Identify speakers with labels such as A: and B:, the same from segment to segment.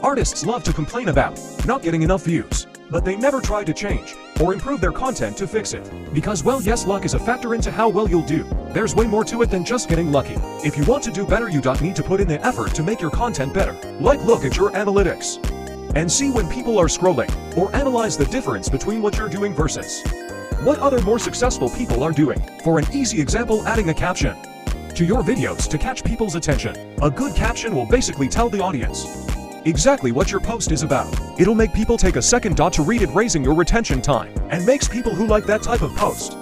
A: Artists love to complain about not getting enough views, but they never try to change or improve their content to fix it. Because, well, yes, luck is a factor into how well you'll do. There's way more to it than just getting lucky. If you want to do better, you don't need to put in the effort to make your content better. Like, look at your analytics and see when people are scrolling, or analyze the difference between what you're doing versus what other more successful people are doing. For an easy example, adding a caption to your videos to catch people's attention. A good caption will basically tell the audience exactly what your post is about. It'll make people take a second to read it, raising your retention time, and makes people who like that type of post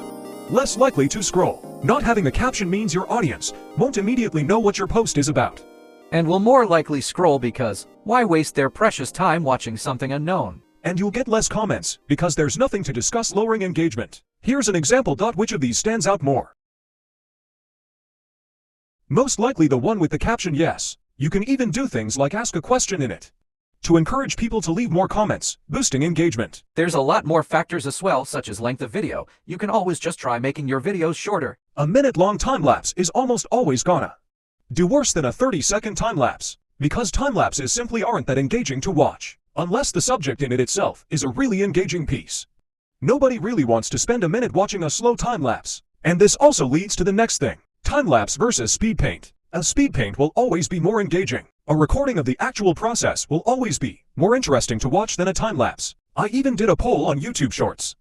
A: less likely to scroll. Not having a caption means your audience won't immediately know what your post is about,
B: and will more likely scroll because why waste their precious time watching something unknown?
A: and you'll get less comments because there's nothing to discuss, lowering engagement. Here's an example. Which of these stands out more? Most likely the one with the caption, yes. You can even do things like ask a question in it to encourage people to leave more comments, boosting engagement.
B: There's a lot more factors as well, such as length of video. You can always just try making your videos shorter.
A: A minute-long time-lapse is almost always gonna do worse than a 30-second time-lapse, because time-lapses simply aren't that engaging to watch, unless the subject in it itself is a really engaging piece. Nobody really wants to spend a minute watching a slow time-lapse. And this also leads to the next thing: time-lapse versus speed paint. A speed paint will always be more engaging. A recording of the actual process will always be more interesting to watch than a time-lapse. I even did a poll on YouTube Shorts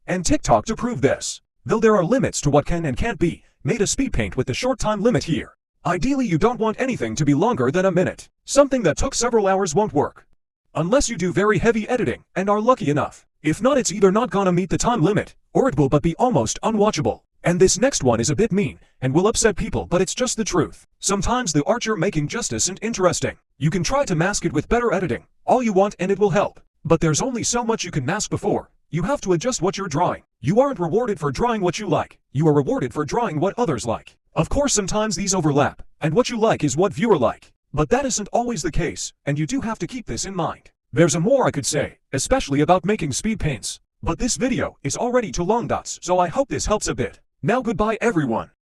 A: and TikTok to prove this. Though there are limits to what can and can't be made a speed paint with the short time limit here. Ideally, you don't want anything to be longer than a minute. Something that took several hours won't work, unless you do very heavy editing and are lucky enough. If not, it's either not gonna meet the time limit, or it will but be almost unwatchable. And this next one is a bit mean and will upset people, but it's just the truth. Sometimes the art you're making just isn't interesting. You can try to mask it with better editing all you want and it will help. But there's only so much you can mask before you have to adjust what you're drawing. You aren't rewarded for drawing what you like. You are rewarded for drawing what others like. Of course, sometimes these overlap, and what you like is what viewer like. But that isn't always the case, and you do have to keep this in mind. There's a more I could say, especially about making speed paints. But this video is already too long. So I hope this helps a bit. Now goodbye everyone.